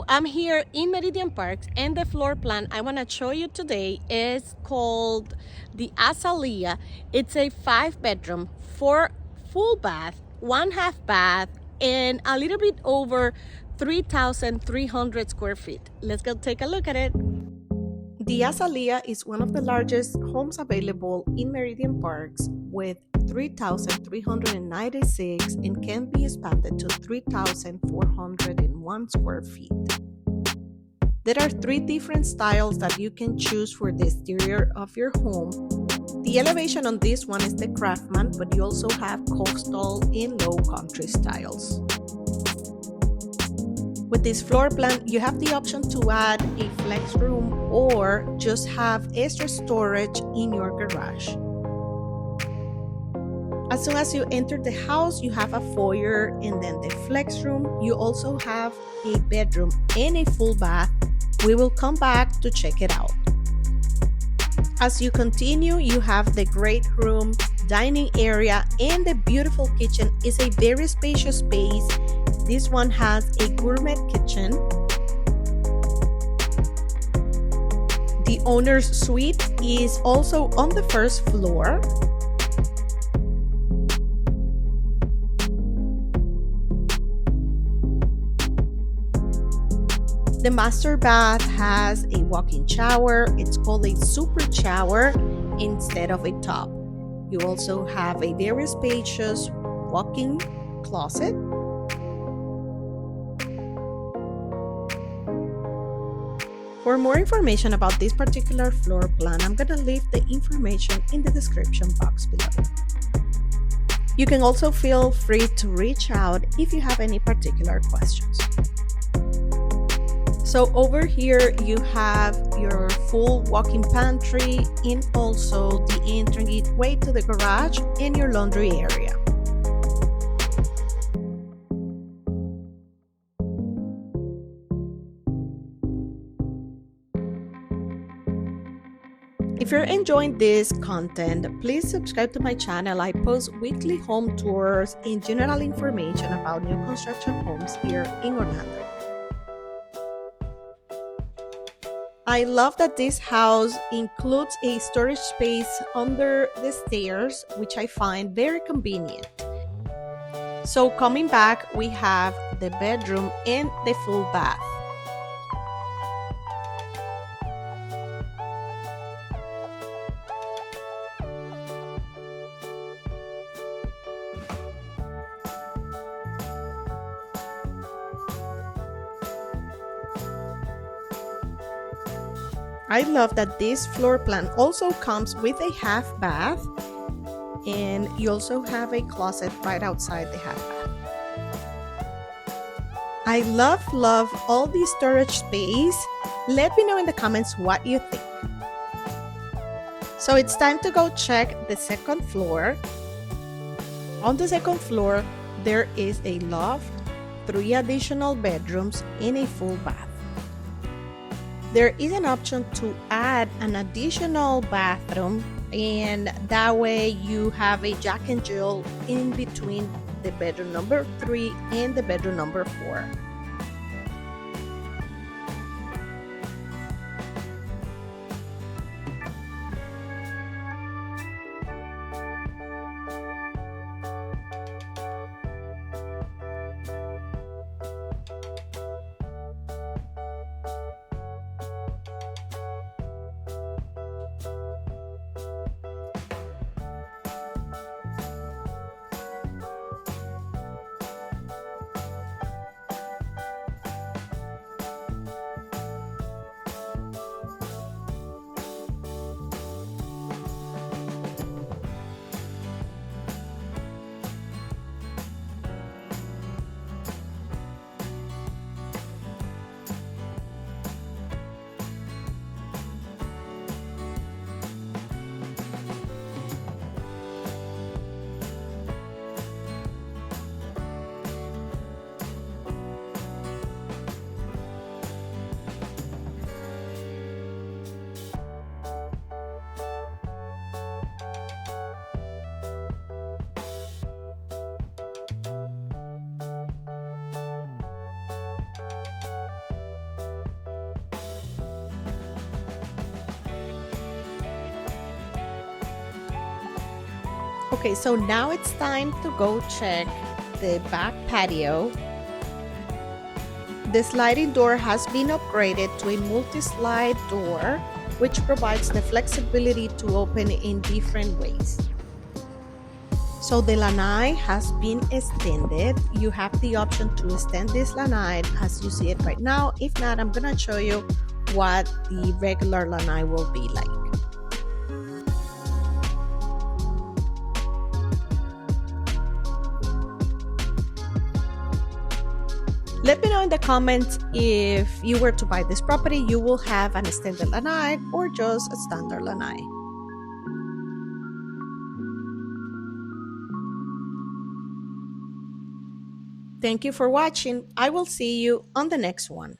I'm here in Meridian Parks, and the floor plan I want to show you today is called the Asalia. It's a 5-bedroom, 4 full bath, 1 half bath, and a little bit over 3,300 square feet. Let's go take a look at it. The Asalia is one of the largest homes available in Meridian Parks with 3,396 and can be expanded to 3,401 square feet. There are 3 different styles that you can choose for the exterior of your home. The elevation on this one is the Craftsman, but you also have coastal and low country styles. With this floor plan, you have the option to add a flex room or just have extra storage in your garage. As soon as you enter the house, you have a foyer and then the flex room. You also have a bedroom and a full bath. We will come back to check it out. As you continue, you have the great room, dining area, and the beautiful kitchen. Is a very spacious space. This one has a gourmet kitchen. The owner's suite is also on the first floor. The master bath has a walk-in shower. It's called a super shower instead of a tub. You also have a very spacious walk-in closet. For more information about this particular floor plan, I'm going to leave the information in the description box below. You can also feel free to reach out if you have any particular questions. So over here you have your full walk-in pantry and also the entryway to the garage and your laundry area. If you're enjoying this content, please subscribe to my channel. I post weekly home tours and general information about new construction homes here in Orlando. I love that this house includes a storage space under the stairs, which I find very convenient. So coming back, we have the bedroom and the full bath. I love that this floor plan also comes with a half bath, and you also have a closet right outside the half bath. I love all the storage space. Let me know in the comments what you think. So it's time to go check the second floor. On the second floor, there is a loft, 3 additional bedrooms, and a full bath. There is an option to add an additional bathroom, and that way you have a Jack and Jill in between the bedroom number 3 and the bedroom number 4. Okay, so now it's time to go check the back patio. The sliding door has been upgraded to a multi-slide door, which provides the flexibility to open in different ways. So the lanai has been extended. You have the option to extend this lanai as you see it right now. If not, I'm gonna show you what the regular lanai will be like. Let me know in the comments if you were to buy this property, you will have an extended lanai or just a standard lanai. Thank you for watching. I will see you on the next one.